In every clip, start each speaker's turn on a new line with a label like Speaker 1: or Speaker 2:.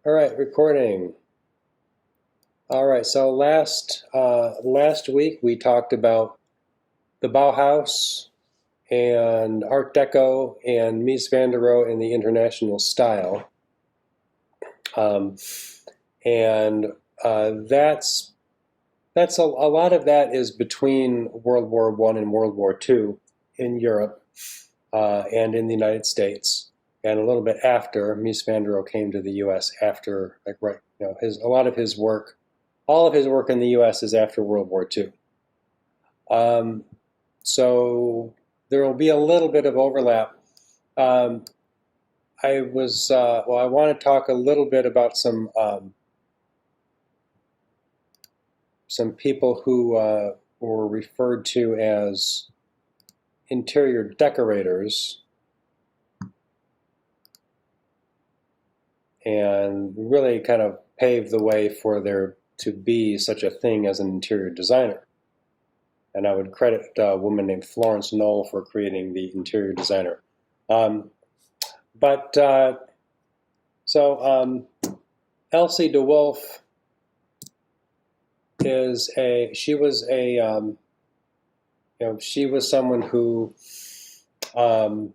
Speaker 1: All right, recording. All right, so last week we talked about the Bauhaus and Art Deco and Mies van der Rohe in the international style, um, and that's a lot of that is between World War I and World War II in Europe and in the United States, and a little bit after Mies van der Rohe came to the U.S. after, like, right, a lot of his work. All of his work in the U.S. is after World War II. Um, so there will be a little bit of overlap. Um, I want to talk a little bit about some people who were referred to as interior decorators, and really kind of paved the way for there to be such a thing as an interior designer. And I would credit a woman named Florence Knoll for creating the interior designer. Um, but so Elsie de Wolfe she was she was someone who um,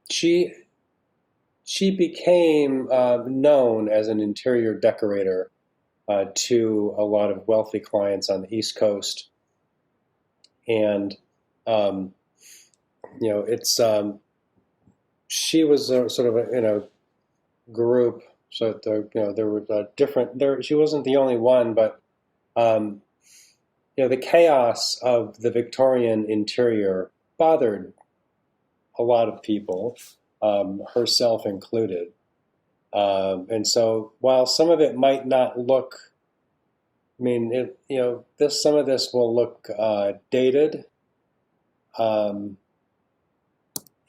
Speaker 1: she became known as an interior decorator to a lot of wealthy clients on the East Coast, and it's she was sort of in a group. So there were different. She wasn't the only one, but um, the chaos of the Victorian interior bothered a lot of people, herself included. And so, while some of it might not look, I mean, some of this will look dated.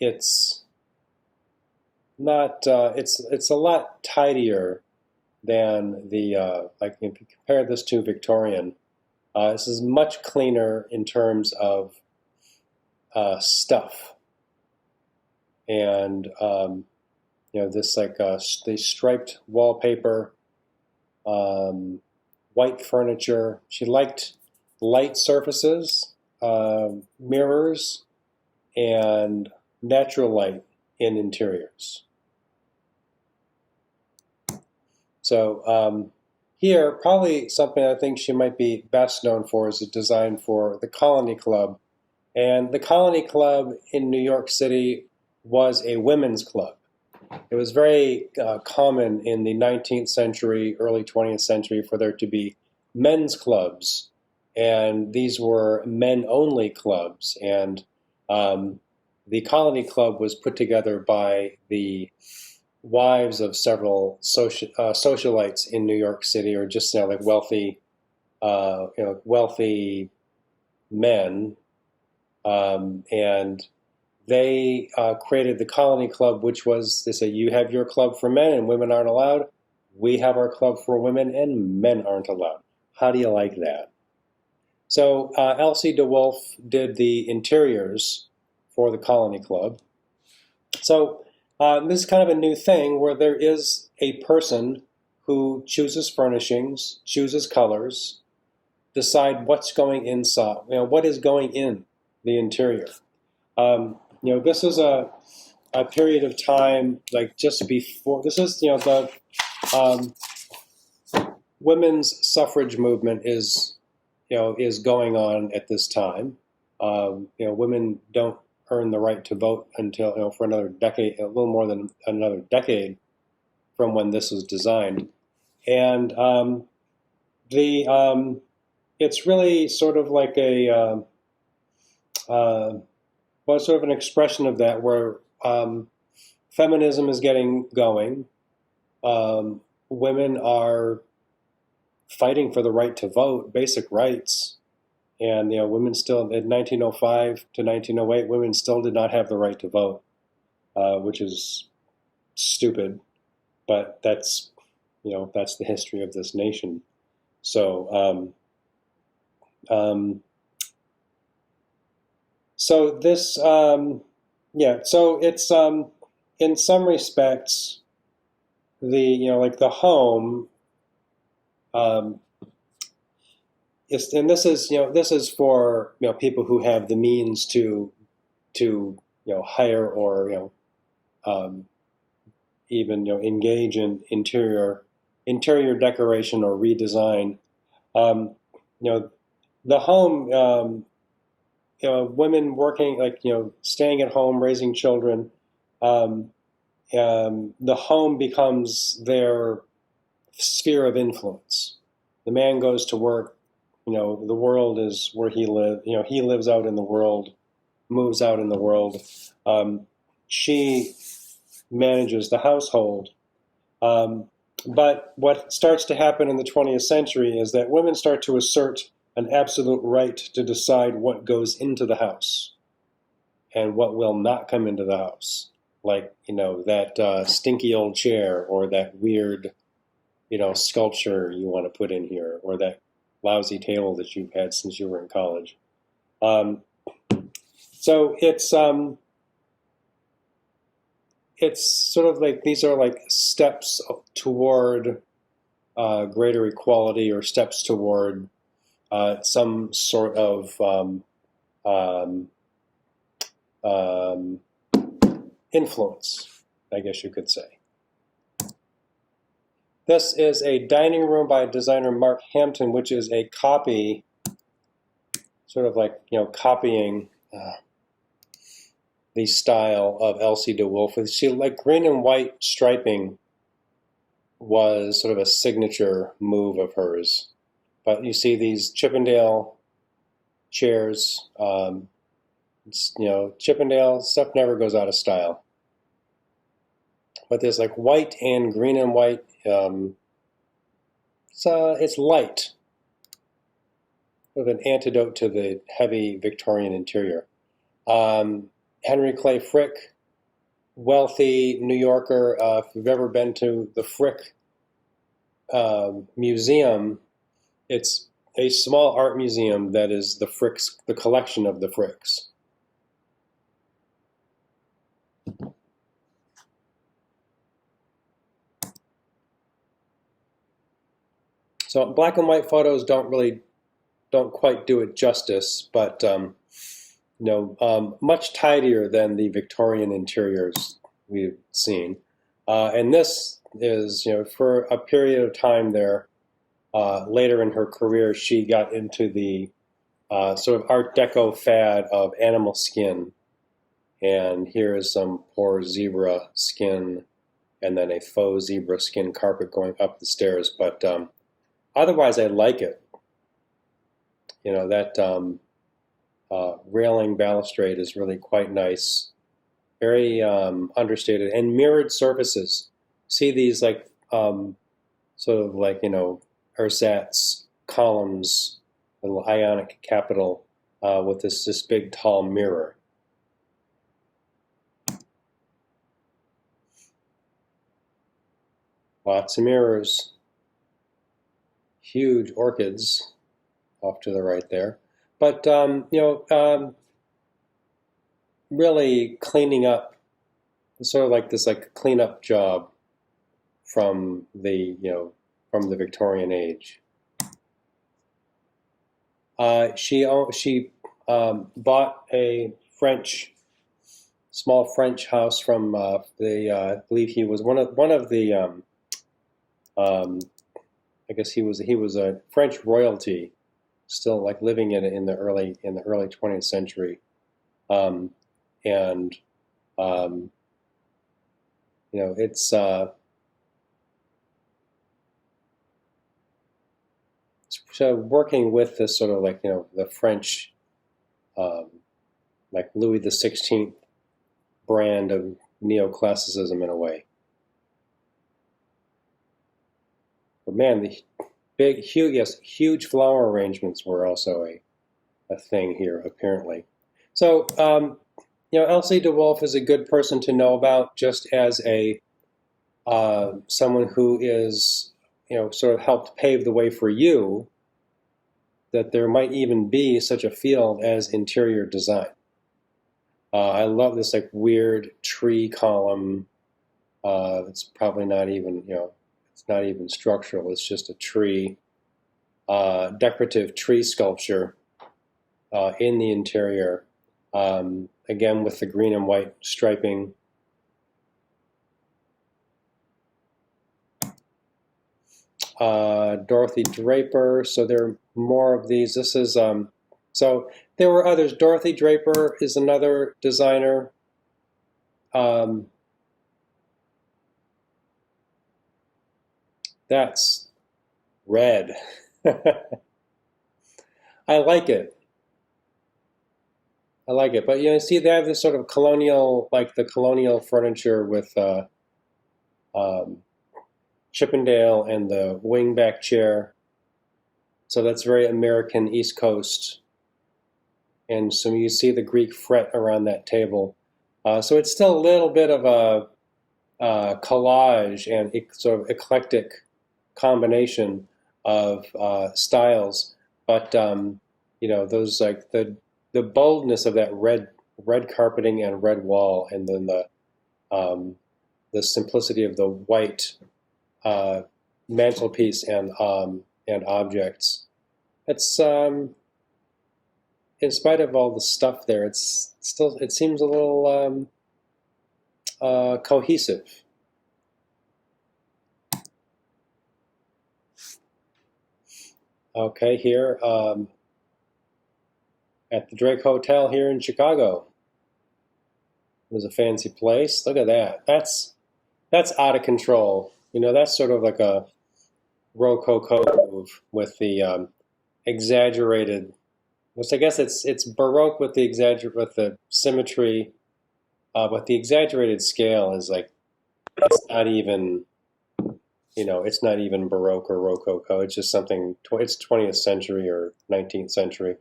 Speaker 1: It's not. It's a lot tidier than the like if you compare this to Victorian. This is much cleaner in terms of stuff, and this like the striped wallpaper, white furniture. She liked light surfaces, mirrors, and natural light in interiors. So here, probably something I think she might be best known for is a design for the Colony Club. And the Colony Club in New York City was a women's club. It was very common in the 19th century, early 20th century, for there to be men's clubs. And these were men-only clubs. And the Colony Club was put together by the wives of several socialites in New York City, or just like wealthy, wealthy men, and they created the Colony Club, which was, they say, you have your club for men and women aren't allowed. We have our club for women and men aren't allowed. How do you like that? So Elsie de Wolfe did the interiors for the Colony Club. So this is kind of a new thing where there is a person who chooses furnishings, chooses colors, decide what's going inside, what is going in the interior. This is a period of time like just before. This is the women's suffrage movement is going on at this time. Women don't earn the right to vote until for another decade, a little more than another decade from when this was designed, and it's really sort of like a well, it's sort of an expression of that, where feminism is getting going. Women are fighting for the right to vote, basic rights. And women still, in 1905 to 1908, women still did not have the right to vote, which is stupid. But that's the history of this nation. So so this so it's in some respects, like the home, um, and this is for people who have the means to hire or um, even engage in interior decoration or redesign. Um, you know, the home, women working, like staying at home, raising children. Um, the home becomes their sphere of influence. The man goes to work. The world is where he lives. He lives out in the world, moves out in the world. She manages the household. But what starts to happen in the 20th century is that women start to assert an absolute right to decide what goes into the house and what will not come into the house. Like, that stinky old chair or that weird, sculpture you want to put in here or that lousy table that you've had since you were in college. So it's sort of like these are like steps toward greater equality or steps toward some sort of um, influence, I guess you could say. This is a dining room by designer Mark Hampton, which is a copy, sort of like, copying the style of Elsie de Wolfe. See, like green and white striping was sort of a signature move of hers. But you see these Chippendale chairs, Chippendale stuff never goes out of style. But there's like white and green and white. It's light, with an antidote to the heavy Victorian interior. Henry Clay Frick, wealthy New Yorker. If you've ever been to the Frick Museum, it's a small art museum that is the Fricks, the collection of the Fricks. So black and white photos don't quite do it justice, but much tidier than the Victorian interiors we've seen. And this is, for a period of time there, later in her career, she got into the sort of Art Deco fad of animal skin. And here is some poor zebra skin and then a faux zebra skin carpet going up the stairs. But otherwise, I like it. That railing balustrade is really quite nice, very understated, and mirrored surfaces. See these like sort of like ersatz columns, little Ionic capital with this big tall mirror. Lots of mirrors. Huge orchids off to the right there. But, really cleaning up, sort of like this like cleanup job from the Victorian age. She bought a small French house from I believe he was one of the I guess he was a French royalty, still like living in the early 20th century, and it's so working with this sort of like the French like Louis XVI brand of neoclassicism in a way. But man, the huge flower arrangements were also a thing here, apparently. So, Elsie de Wolfe is a good person to know about, just as a someone who is, sort of helped pave the way for you, that there might even be such a field as interior design. I love this like weird tree column. It's probably not even, it's not even structural. It's just a tree, decorative tree sculpture in the interior. Again, with the green and white striping. Dorothy Draper. So there are more of these. This is so there were others. Dorothy Draper is another designer. That's red. I like it. I like it. But see, they have this sort of colonial, like the colonial furniture with um, Chippendale and the wingback chair. So that's very American East Coast. And so you see the Greek fret around that table. So it's still a little bit of a collage and sort of eclectic combination of styles. But those like the boldness of that red carpeting and red wall, and then the simplicity of the white mantelpiece and objects. It's in spite of all the stuff there, it seems a little cohesive. Okay, here at the Drake Hotel here in Chicago. It was a fancy place. Look at that. That's out of control. That's sort of like a Rococo move with the exaggerated. Which I guess it's Baroque with the symmetry, but the exaggerated scale is like it's not even it's not even Baroque or Rococo. It's just something. It's 20th century or 19th century.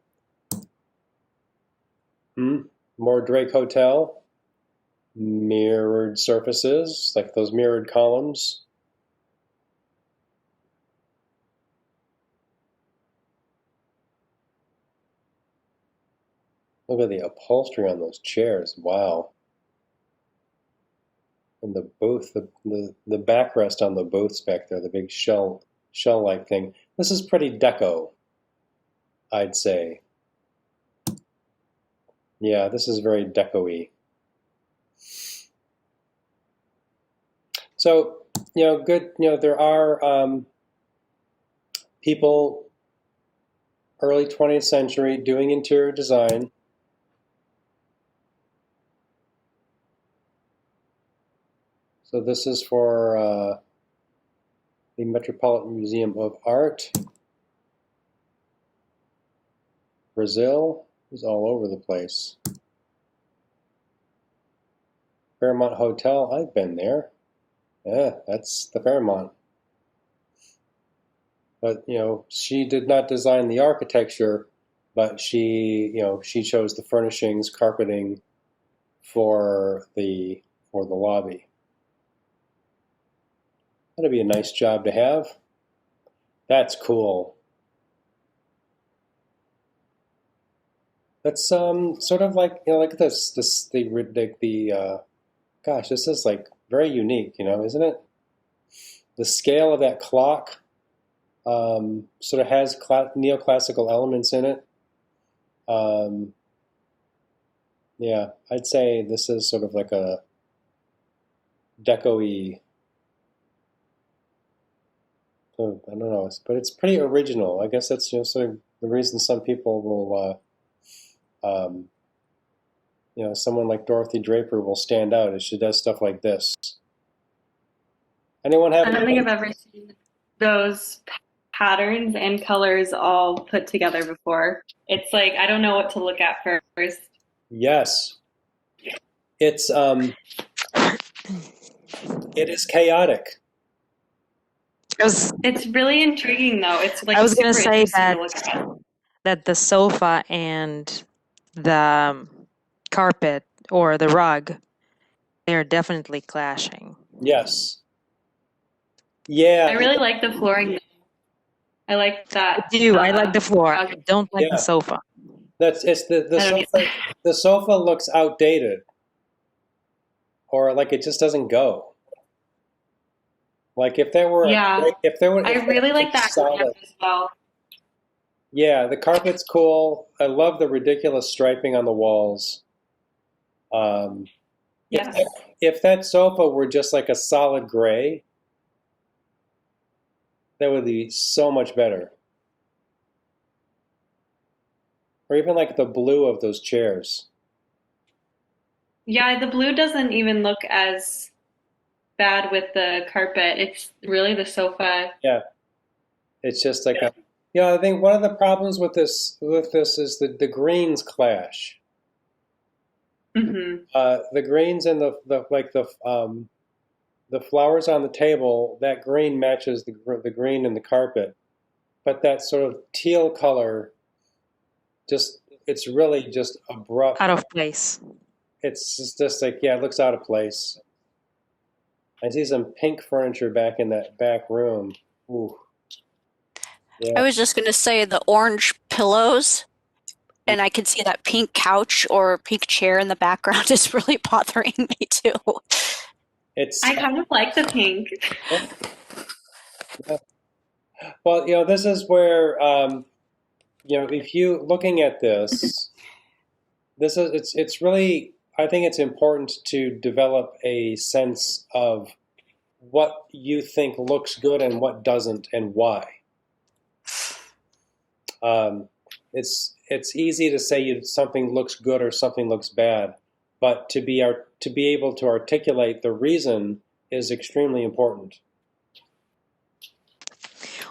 Speaker 1: More Drake Hotel. Mirrored surfaces, like those mirrored columns. Look at the upholstery on those chairs. Wow. And the booth, the backrest on the booths back there, the big shell-like thing. This is pretty deco, I'd say. Yeah, this is very deco-y. So, good, there are people early 20th century doing interior design. So this is for the Metropolitan Museum of Art. Brazil is all over the place. Fairmont Hotel, I've been there. Yeah, that's the Fairmont. But, she did not design the architecture, but she chose the furnishings, carpeting for the lobby. That'd be a nice job to have. That's cool. That's sort of like like this gosh, this is like very unique, isn't it? The scale of that clock sort of has neoclassical elements in it. Yeah, I'd say this is sort of like a deco-y. I don't know, but it's pretty original. I guess that's sort of the reason some people will, someone like Dorothy Draper will stand out as she does stuff like this. Anyone have?
Speaker 2: I don't think I've ever seen those patterns and colors all put together before. It's like I don't know what to look at first.
Speaker 1: Yes, it's it is chaotic.
Speaker 2: It's really intriguing though. It's like
Speaker 3: I was going to
Speaker 2: super
Speaker 3: say
Speaker 2: interesting to look at.
Speaker 3: that the sofa and the carpet or the rug, they're definitely clashing.
Speaker 1: Yes. Yeah.
Speaker 2: I really like the flooring. I like that.
Speaker 3: I do. I like the floor. I don't like
Speaker 1: Yeah.
Speaker 3: the sofa.
Speaker 1: That's it's the
Speaker 2: I don't
Speaker 1: sofa.
Speaker 2: know.
Speaker 1: The sofa looks outdated, or like it just doesn't go. Like
Speaker 2: Yeah, I
Speaker 1: if there
Speaker 2: really
Speaker 1: were
Speaker 2: like that lamp
Speaker 1: solid.
Speaker 2: as well.
Speaker 1: Yeah, the carpet's cool. I love the ridiculous striping on the walls. Um, if
Speaker 2: Yes.
Speaker 1: that, if that sofa were just like a solid gray, that would be so much better. Or even like the blue of those chairs.
Speaker 2: Yeah, the blue doesn't even look as bad with the carpet. It's really the sofa.
Speaker 1: Yeah, it's just like a. Yeah, I think one of the problems with this is that the greens clash.
Speaker 2: Hmm.
Speaker 1: The greens and the flowers on the table. That green matches the green in the carpet, but that sort of teal color just it's really just abrupt.
Speaker 3: Out of place.
Speaker 1: It's just like yeah, it looks out of place. I see some pink furniture back in that back room. Ooh,
Speaker 4: I
Speaker 1: yeah,
Speaker 4: was just going to say the orange pillows, and I can see that pink couch or pink chair in the background is really bothering me too.
Speaker 1: it's
Speaker 2: I kind of like the pink.
Speaker 1: yeah, yeah. Well, this is where if you looking at this is it's really I think it's important to develop a sense of what you think looks good and what doesn't and why. Um, it's easy to say something looks good or something looks bad, but to be able to articulate the reason is extremely important.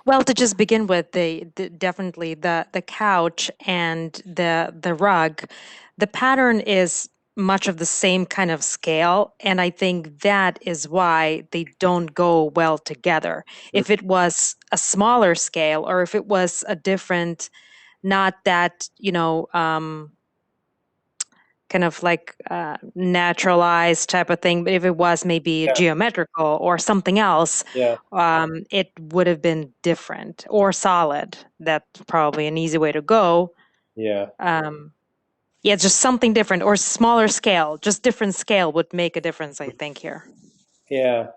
Speaker 3: Well, to just begin with, definitely the couch and the rug, the pattern is much of the same kind of scale, and I think that is why they don't go well together. If it was a smaller scale, or if it was a different, not that, kind of like naturalized type of thing. But if it was maybe
Speaker 1: Yeah,
Speaker 3: geometrical or something else,
Speaker 1: yeah,
Speaker 3: it would have been different or solid. That's probably an easy way to go.
Speaker 1: yeah,
Speaker 3: Um, yeah, just something different or smaller scale, just different scale would make a difference, I think, here.
Speaker 1: yeah,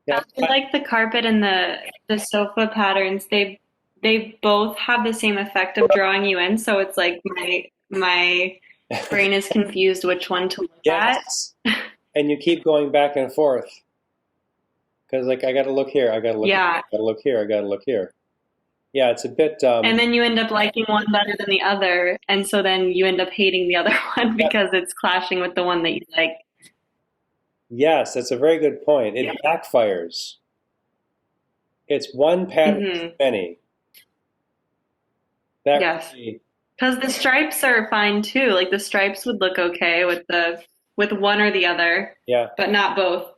Speaker 1: yeah.
Speaker 2: I feel like the carpet and the sofa patterns, they both have the same effect of drawing you in. So it's like my brain is confused which one to look at.
Speaker 1: Yes, and you keep going back and forth because like I got to look here, I got to look here,
Speaker 2: Yeah.
Speaker 1: I got to look here, I got to look here. Yeah, it's a bit.
Speaker 2: And then you end up liking one better than the other. And so then you end up hating the other one
Speaker 1: Yep.
Speaker 2: because it's clashing with the one that you like.
Speaker 1: Yes, that's a very good point. It backfires. It's one pattern too
Speaker 2: Hmm.
Speaker 1: many. That
Speaker 2: Yes.
Speaker 1: really,
Speaker 2: Because the stripes are fine too. Like the stripes would look okay with one or the other,
Speaker 1: yeah,
Speaker 2: but not both.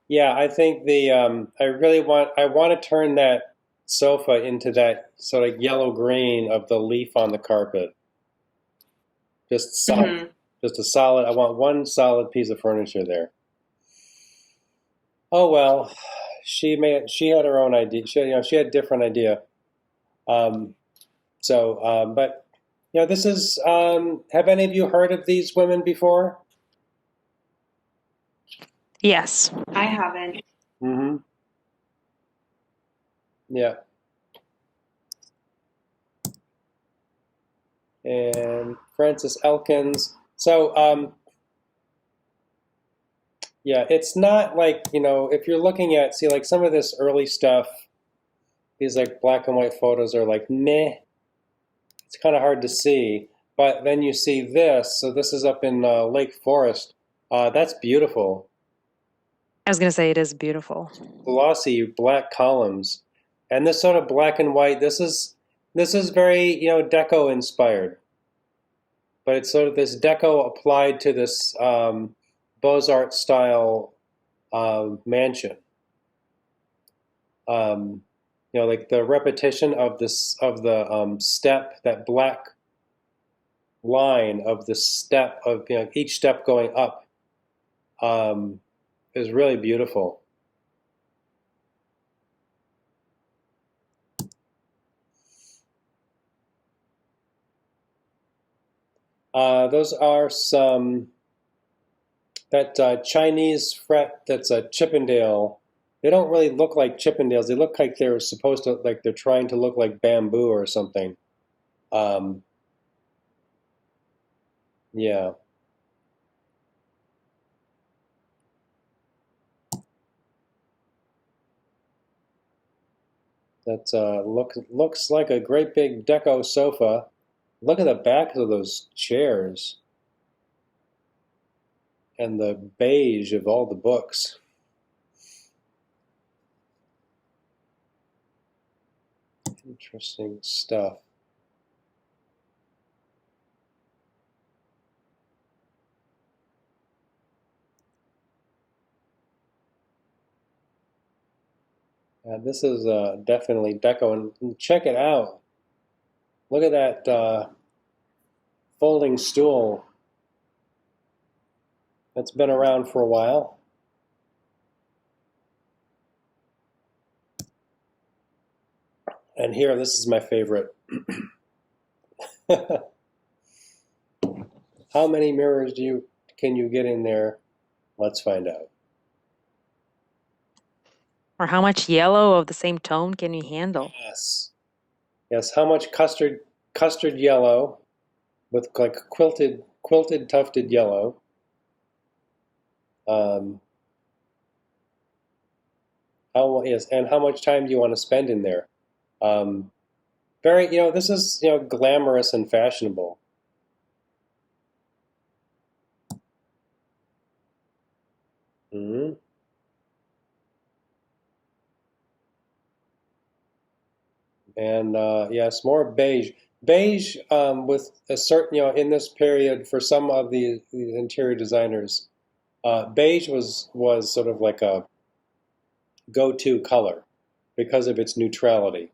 Speaker 1: yeah. I think I want to turn that sofa into that sort of yellow green of the leaf on the carpet. Just solid,
Speaker 2: Hmm.
Speaker 1: just a solid. I want one solid piece of furniture there. Oh well, she had her own idea. She had a different idea. Um, but this is. Have any of you heard of these women before?
Speaker 3: Yes.
Speaker 2: I haven't.
Speaker 1: Mm-hmm. Yeah. And Francis Elkins. So, yeah, it's not like, if you're looking at, see, like some of this early stuff, these like black and white photos are like, meh, it's kind of hard to see. But then you see this, so this is up in Lake Forest. That's beautiful.
Speaker 3: I was going to say it is beautiful.
Speaker 1: Glossy black columns. And this sort of black and white, this is very, deco inspired. But it's sort of this deco applied to this Beaux-Arts style mansion. Like the repetition of the step, that black line of the step of each step going up um, is really beautiful. Those are some, that Chinese fret that's a Chippendale. They don't really look like Chippendales. They look like they're supposed to, like they're trying to look like bamboo or something. Yeah. That looks like a great big deco sofa. Look at the backs of those chairs and the beige of all the books. Interesting stuff. This is definitely deco, and check it out. Look at that folding stool. That's been around for a while. And here, this is my favorite. How many mirrors can you get in there? Let's find out.
Speaker 3: Or how much yellow of the same tone can you handle?
Speaker 1: Yes. Yes, how much custard yellow with like quilted tufted yellow. And how much time do you want to spend in there? Very, this is, glamorous and fashionable. Mm-hmm. And yes, more beige. Beige with a certain, in this period for some of the interior designers, beige was sort of like a go-to color because of its neutrality.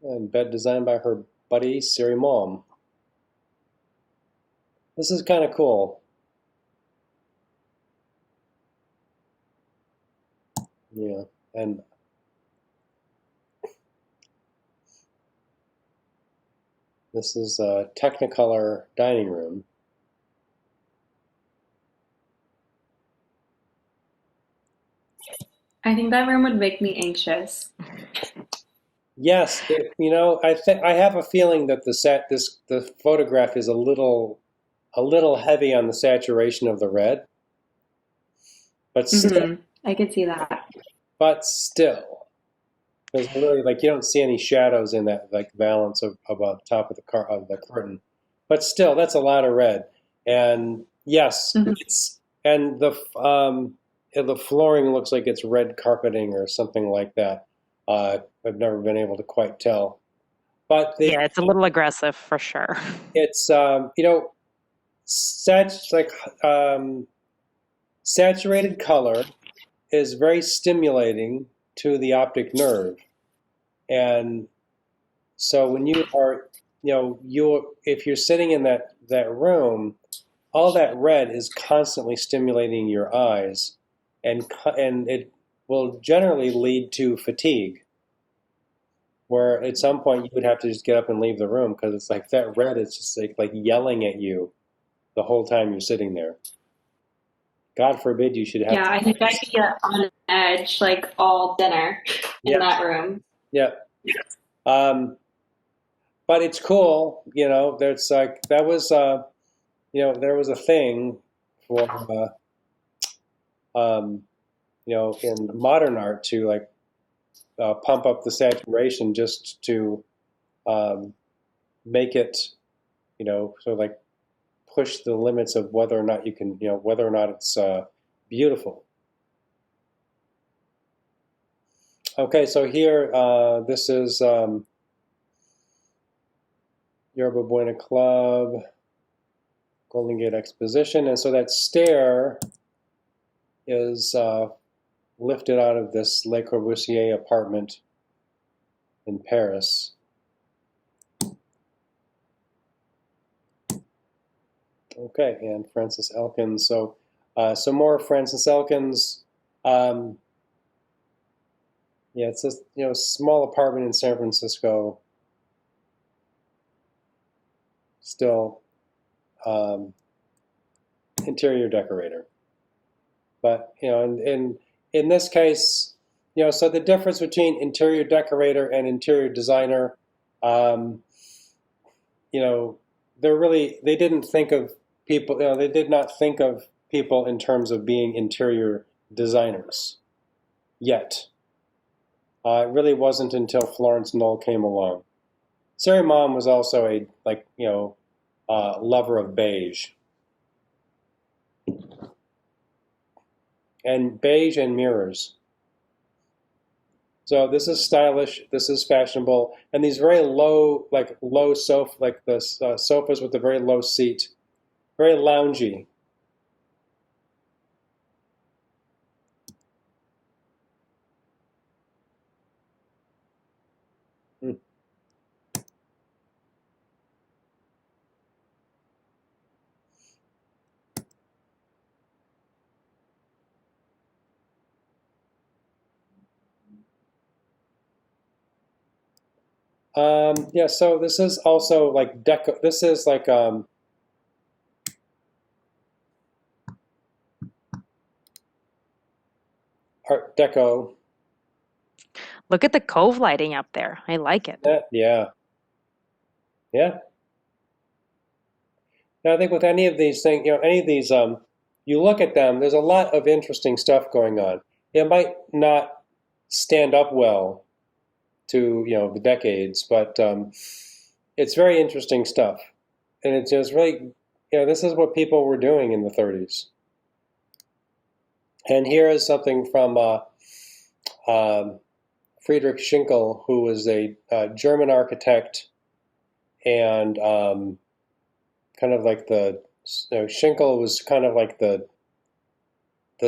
Speaker 1: And bed designed by her buddy Siri Mom. This is kind of cool. Yeah, and this is a Technicolor dining room.
Speaker 2: I think that room would make me anxious.
Speaker 1: Yes, I have a feeling that the photograph is a little heavy on the saturation of the red, but still,
Speaker 2: I could see that.
Speaker 1: Still, there's really you don't see any shadows in that valance of the top of the curtain, but still, that's a lot of red. And yes, it's and the flooring looks like it's red carpeting or something like that. I've never been able to quite tell, but
Speaker 3: yeah, it's a little aggressive for sure.
Speaker 1: It's saturated color is very stimulating to the optic nerve, and so when you are, if you're sitting in that room, all that red is constantly stimulating your eyes, and it will generally lead to fatigue, where at some point you would have to just get up and leave the room because it's like that red is just like yelling at you the whole time you're sitting there. God forbid you should have.
Speaker 2: Yeah, I think I'd be on edge all dinner in that room.
Speaker 1: Yeah. But it's cool, there's that was, there was a thing for, in modern art to pump up the saturation just to make it, sort of push the limits of whether or not you can, whether or not it's beautiful. Okay, so here, this is Yerba Buena Club, Golden Gate Exposition, and so that stair is lifted out of this Le Corbusier apartment in Paris. Okay, and Francis Elkins. So So more Francis Elkins. Yeah, it's a small apartment in San Francisco. Still, interior decorator. But in this case, so the difference between interior decorator and interior designer, um, they didn't think of people. They did not think of people in terms of being interior designers yet. It really wasn't until Florence Knoll came along. Sarah Mom was also a lover of beige. And beige and mirrors. So this is stylish, this is fashionable, and these very low sofa, like the sofas with the very low seat, very loungy. Yeah, so this is also like deco. This is like Art Deco.
Speaker 3: Look at the cove lighting up there. I like it.
Speaker 1: Yeah. Now I think with any of these things, any of these, you look at them. There's a lot of interesting stuff going on. It might not stand up well to the decades, but it's very interesting stuff, and it's just really this is what people were doing in the 30s. And here is something from Friedrich Schinkel, who was a German architect, and kind of like Schinkel was kind of like the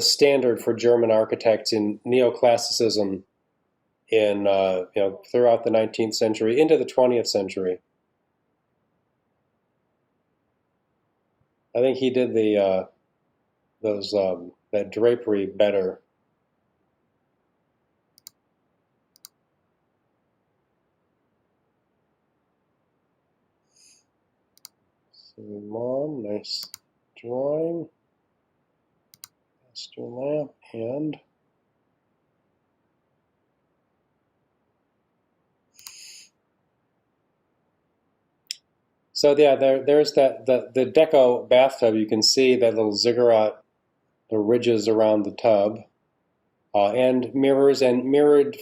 Speaker 1: standard for German architects in neoclassicism in throughout the 19th century into the 20th century. I think he did that drapery better. So, Mom, nice drawing. Master lamp and so yeah, there's the deco bathtub. You can see that little ziggurat, the ridges around the tub, and mirrors and mirrored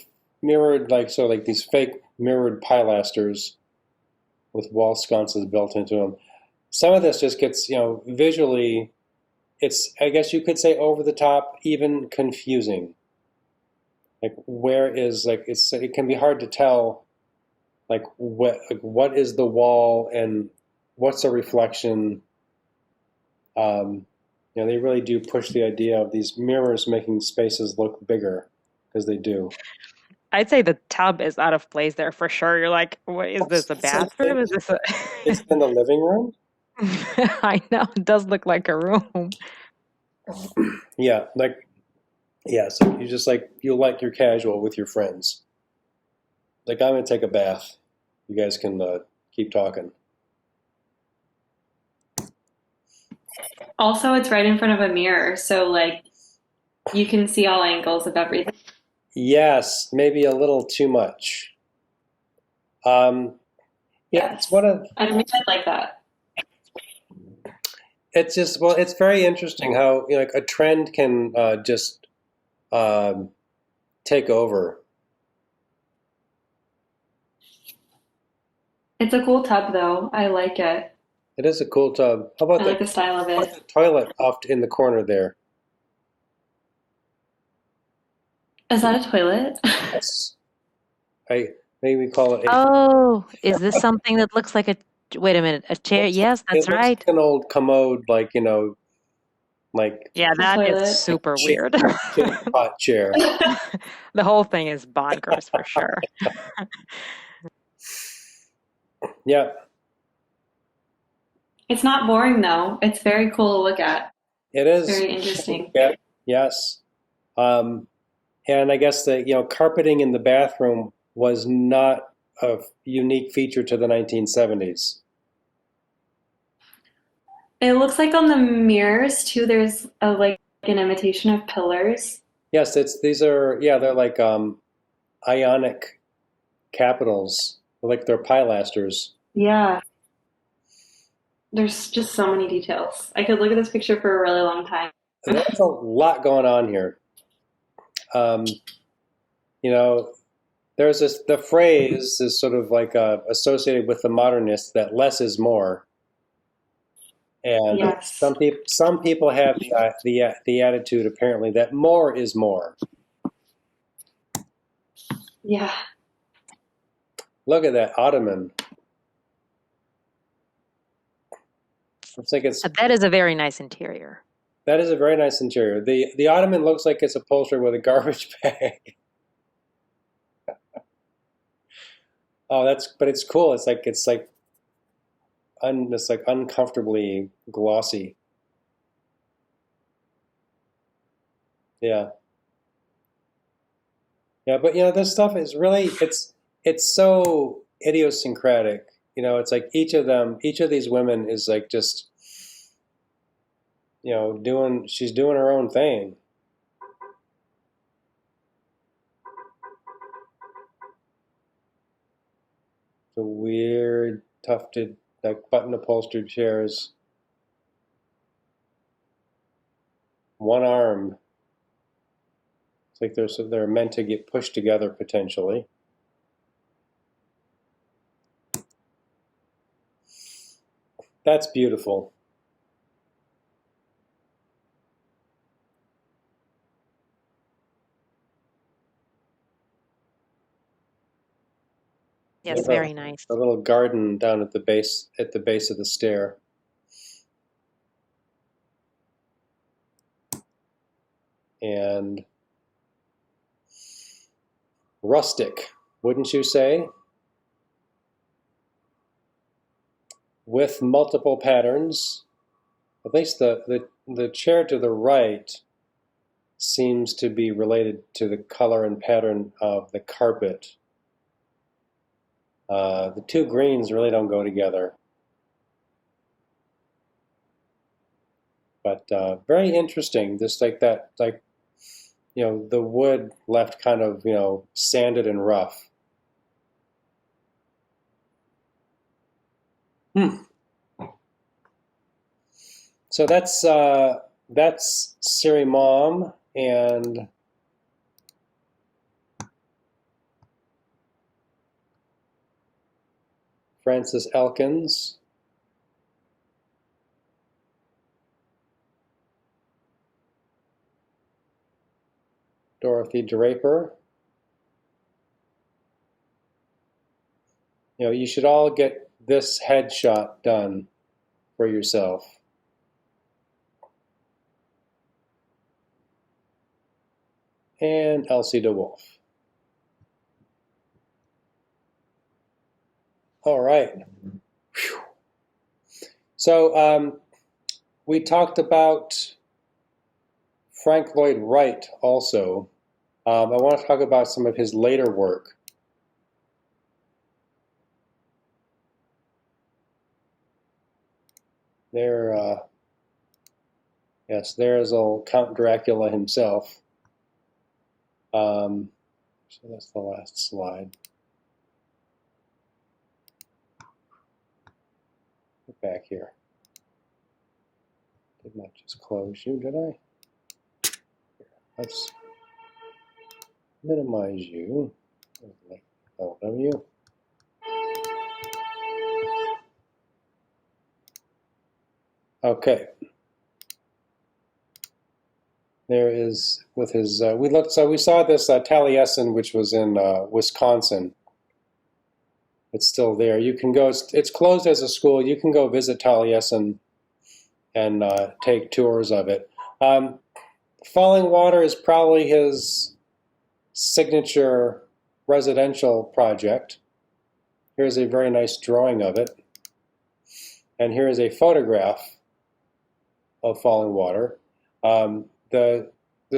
Speaker 1: like these fake mirrored pilasters with wall sconces built into them. Some of this just gets visually, it's, I guess you could say, over the top, even confusing. Like where is it can be hard to tell. What is the wall and what's a reflection? They really do push the idea of these mirrors making spaces look bigger, because they do.
Speaker 3: I'd say the tub is out of place there for sure. You're like, what is this, a bathroom? Is this
Speaker 1: It's in the living room?
Speaker 3: I know, it does look like a room.
Speaker 1: Yeah, so you just you're casual with your friends. Like, I'm gonna take a bath. You guys can keep talking.
Speaker 2: Also, it's right in front of a mirror, so you can see all angles of everything.
Speaker 1: Yes, maybe a little too much. Yeah, it's one of.
Speaker 2: I mean, I like that.
Speaker 1: It's just, well, it's very interesting how a trend can just take over.
Speaker 2: It's a cool tub, though. I like it.
Speaker 1: It is a cool tub. How about
Speaker 2: I like the style of it.
Speaker 1: The toilet off in the corner there?
Speaker 2: Is that a toilet?
Speaker 1: Yes. Maybe we call it.
Speaker 3: Oh, is this something that looks like a? Wait a minute, a chair? Yes, that's right.
Speaker 1: Like an old commode, like
Speaker 3: yeah, that is super weird.
Speaker 1: Pot chair.
Speaker 3: The whole thing is bonkers for sure.
Speaker 1: Yeah.
Speaker 2: It's not boring, though. It's very cool to look at.
Speaker 1: It is.
Speaker 2: Very interesting.
Speaker 1: Yeah. Yes. And I guess that, carpeting in the bathroom was not a unique feature to the 1970s.
Speaker 2: It looks like on the mirrors too, there's like an imitation of pillars.
Speaker 1: Yes, they're like ionic capitals, like they're pilasters.
Speaker 2: Yeah, there's just so many details. I could look at this picture for a really long time.
Speaker 1: There's a lot going on here. Um, you know, there's the phrase is sort of like associated with the modernists that less is more. And
Speaker 2: Yes.
Speaker 1: some people have the attitude apparently that more is more.
Speaker 2: Yeah.
Speaker 1: Look at that ottoman. Looks like
Speaker 3: That is a very nice interior.
Speaker 1: that is a very nice interior. The ottoman looks like it's upholstered with a garbage bag. Oh, but it's cool. It's like uncomfortably glossy. Yeah. Yeah, but this stuff is really it's so idiosyncratic. It's like each of these women is like just she's doing her own thing. The weird tufted like button upholstered chairs. One arm. It's like they're meant to get pushed together potentially. That's beautiful.
Speaker 3: Yes, very nice.
Speaker 1: A little garden down at the base of the stair. And rustic, wouldn't you say? With multiple patterns. At least the chair to the right seems to be related to the color and pattern of the carpet. The two greens really don't go together. But very interesting, just like that, like, the wood left kind of, sanded and rough. So that's Siri Mom and Frances Elkins. Dorothy Draper. You should all get this headshot done for yourself. And Elsie de Wolfe. All right. Whew. So we talked about Frank Lloyd Wright also. I want to talk about some of his later work. Yes, there's old Count Dracula himself. So that's the last slide. Get back here. Did not just close you, did I? Here, let's minimize you. LW. Okay. There is with his. We saw this Taliesin, which was in Wisconsin. It's still there. You can go. It's closed as a school. You can go visit Taliesin and take tours of it. Falling Water is probably his signature residential project. Here's a very nice drawing of it. And here is a photograph of Falling Water. The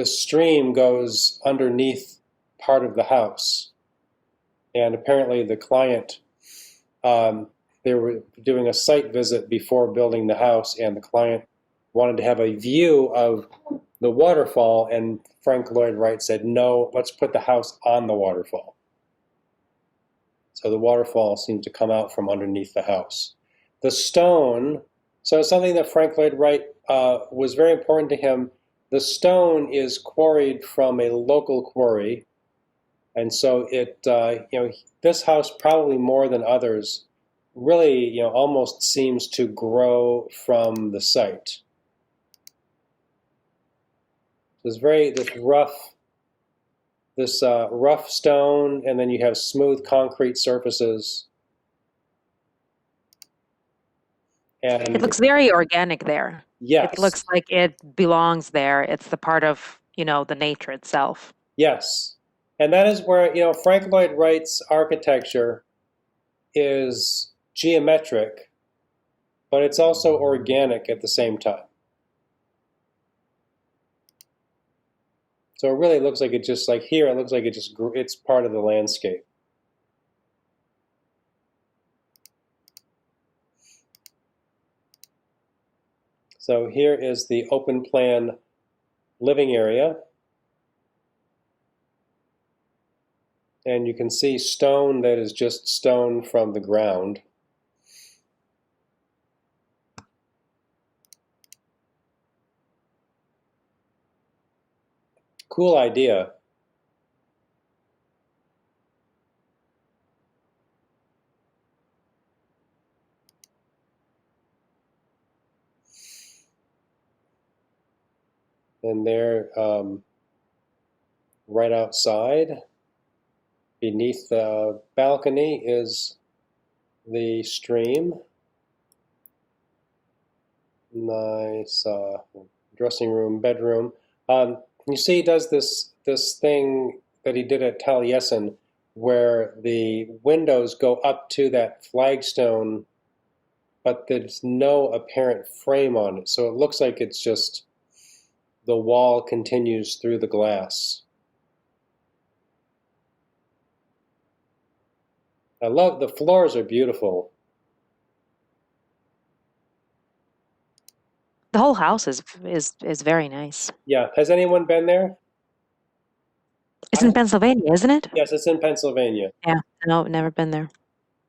Speaker 1: stream goes underneath part of the house, and apparently the client, they were doing a site visit before building the house, and the client wanted to have a view of the waterfall, and Frank Lloyd Wright said, no, let's put the house on the waterfall. So the waterfall seemed to come out from underneath the house. The stone, so something that Frank Lloyd Wright was very important to him. The stone is quarried from a local quarry, and so it, this house probably more than others really, almost seems to grow from the site. This rough stone, and then you have smooth concrete surfaces. And
Speaker 3: it looks very organic there.
Speaker 1: Yes.
Speaker 3: It looks like it belongs there. It's the part of, the nature itself.
Speaker 1: Yes. And that is where, Frank Lloyd Wright's architecture is geometric, but it's also organic at the same time. So it really looks like it just, like here, it looks like it just grew, it's part of the landscape. So here is the open plan living area. And you can see stone that is just stone from the ground. Cool idea. And there, right outside, beneath the balcony, is the stream. Nice dressing room, bedroom. You see he does this thing that he did at Taliesin, where the windows go up to that flagstone, but there's no apparent frame on it. So it looks like it's just the wall continues through the glass. I love, the floors are beautiful.
Speaker 3: The whole house is very nice.
Speaker 1: Yeah, has anyone been there?
Speaker 3: It's in Pennsylvania, isn't it?
Speaker 1: Yes, it's in Pennsylvania.
Speaker 3: Yeah, no, never been there.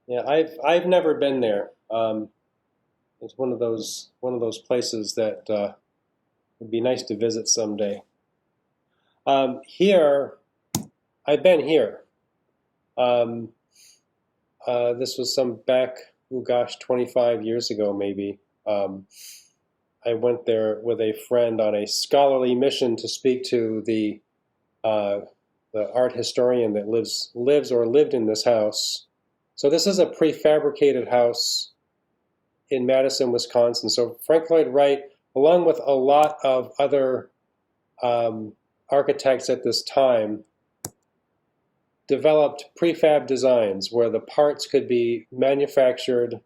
Speaker 1: Yeah, I've never been there. It's one of those places that would be nice to visit someday. Here, I've been here. This was some back, 25 years ago maybe. I went there with a friend on a scholarly mission to speak to the art historian that lives or lived in this house. So this is a prefabricated house in Madison, Wisconsin. So Frank Lloyd Wright, along with a lot of other architects at this time, developed prefab designs where the parts could be manufactured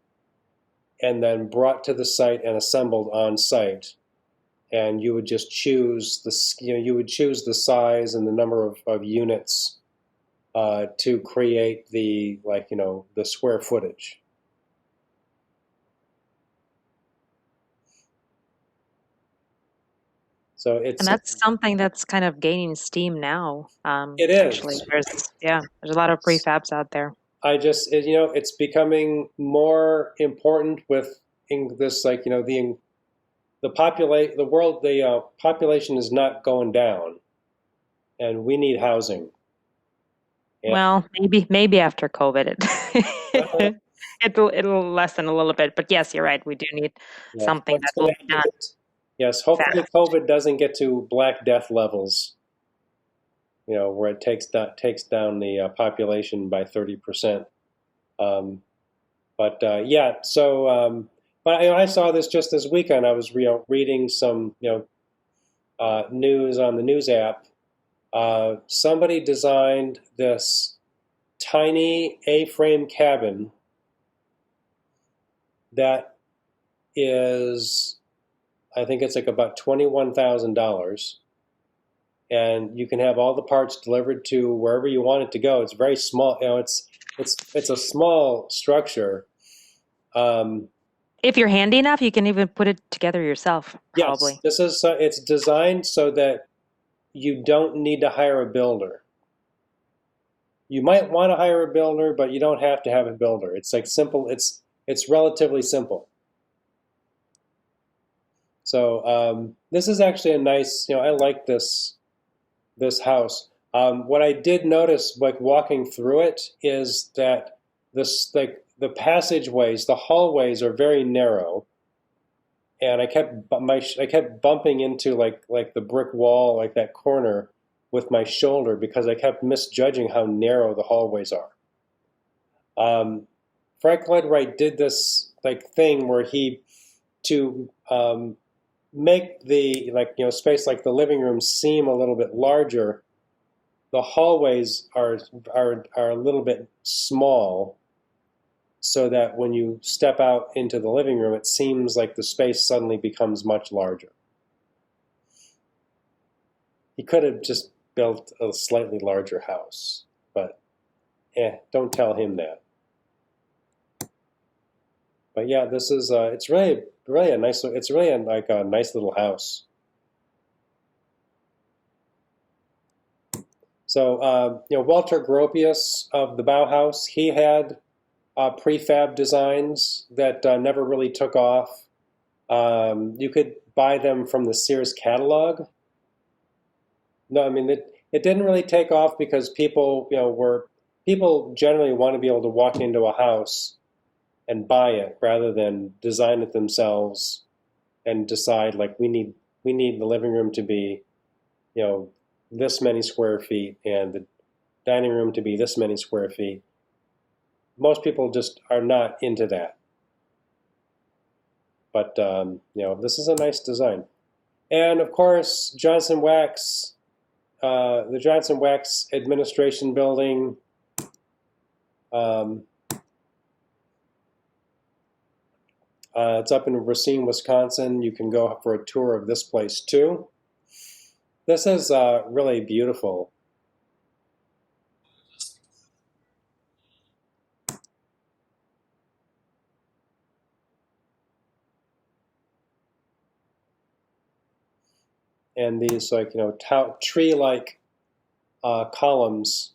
Speaker 1: and then brought to the site and assembled on site. And you would just choose the size and the number of units to create the square footage. So
Speaker 3: And that's something that's kind of gaining steam now.
Speaker 1: It is.
Speaker 3: Actually, there's a lot of prefabs out there.
Speaker 1: It's becoming more important with this, the population is not going down, and we need housing.
Speaker 3: And well, maybe after COVID, it'll lessen a little bit. But yes, you're right. We do need something that will be done.
Speaker 1: Yes, hopefully COVID doesn't get to Black Death levels, where it takes down the population by 30%. But I saw this just this weekend. I was reading some news on the news app. Somebody designed this tiny A-frame cabin that is I think it's like about $21,000. And you can have all the parts delivered to wherever you want it to go. It's very small. It's a small structure.
Speaker 3: If you're handy enough, you can even put it together yourself, probably.
Speaker 1: Yes, it's designed so that you don't need to hire a builder. You might want to hire a builder, but you don't have to have a builder. It's like simple. It's relatively simple. So this is actually a nice. I like this house. What I did notice, like walking through it, is that the passageways, the hallways are very narrow, and I kept bumping into like the brick wall, like that corner, with my shoulder because I kept misjudging how narrow the hallways are. Frank Lloyd Wright did this like thing where to make the space like the living room seem a little bit larger. The hallways are a little bit small, so that when you step out into the living room, it seems like the space suddenly becomes much larger. He could have just built a slightly larger house, but don't tell him that. But yeah, this is it's really a nice. It's really like a nice little house. So Walter Gropius of the Bauhaus, he had prefab designs that never really took off. You could buy them from the Sears catalog. No, I mean it didn't really take off because people generally want to be able to walk into a house and buy it rather than design it themselves and decide like we need the living room to be this many square feet and the dining room to be this many square feet. Most people just are not into that. But this is a nice design. And of course, Johnson Wax, the Johnson Wax Administration Building. It's up in Racine, Wisconsin. You can go for a tour of this place too. This is really beautiful. And these tree-like columns.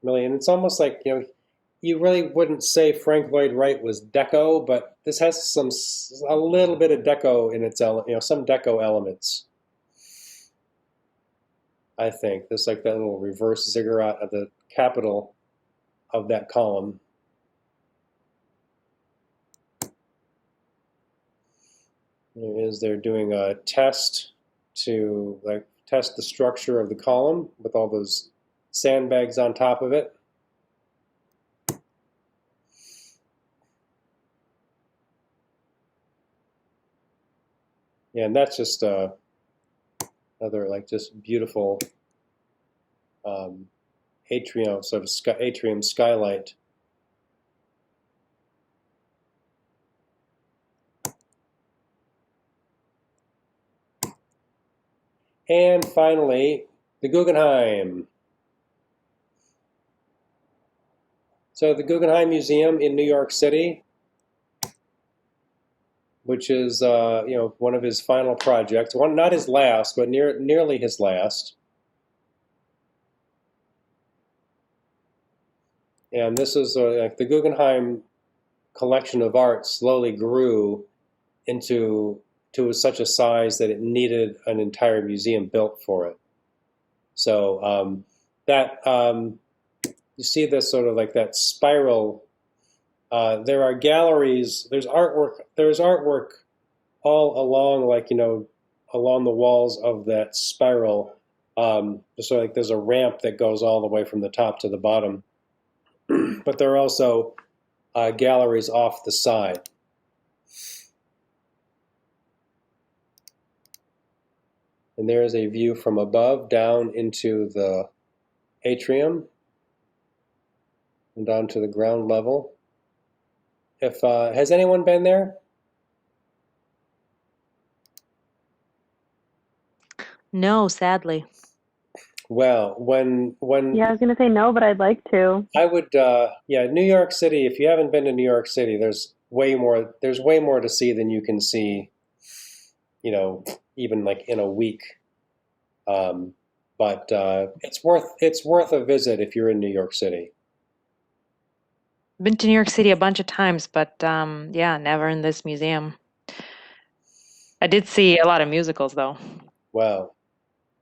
Speaker 1: Really, and it's almost like you really wouldn't say Frank Lloyd Wright was deco, but this has a little bit of deco in its some deco elements. I think there's like that little reverse ziggurat at the capital of that column. They're doing a test to test the structure of the column with all those sandbags on top of it. Yeah, and that's just another just beautiful atrium, sort of atrium skylight. And finally, the Guggenheim. So the Guggenheim Museum in New York City, which is one of his final projects, not his last, but nearly his last. And this is the Guggenheim collection of art slowly grew to such a size that it needed an entire museum built for it. So you see this sort of like that spiral. There are galleries. There's artwork all along, along the walls of that spiral. So there's a ramp that goes all the way from the top to the bottom. But there are also galleries off the side. And there is a view from above down into the atrium and down to the ground level. if has anyone been there?
Speaker 3: No, sadly.
Speaker 1: Well, when
Speaker 2: Yeah, I was gonna say no, but I'd like to.
Speaker 1: I would, yeah, New York City. If you haven't been to New York City, there's way more. There's way more to see than you can see. You know, even like in a week. Um, but it's worth a visit if you're in New York City.
Speaker 3: Been to New York City a bunch of times, but yeah, never in this museum. I did see a lot of musicals though.
Speaker 1: Wow.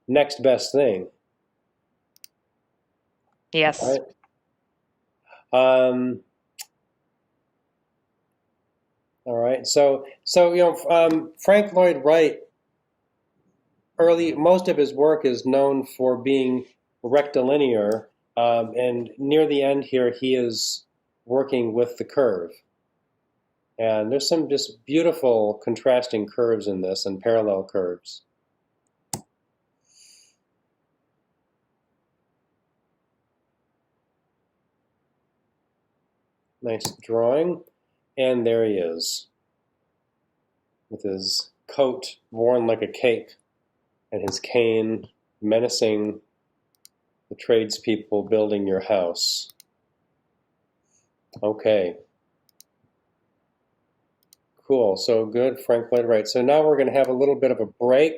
Speaker 1: Next best thing.
Speaker 3: Yes.
Speaker 1: Right. Um, all right. So Frank Lloyd Wright. Most of his work is known for being rectilinear, and near the end here, he is working with the curve. And there's some just beautiful contrasting curves in this and parallel curves. Nice drawing. And there he is, with his coat worn like a cape and his cane menacing the tradespeople building your house. Okay. Cool. So good, Frank Lloyd Wright. So now we're going to have a little bit of a break.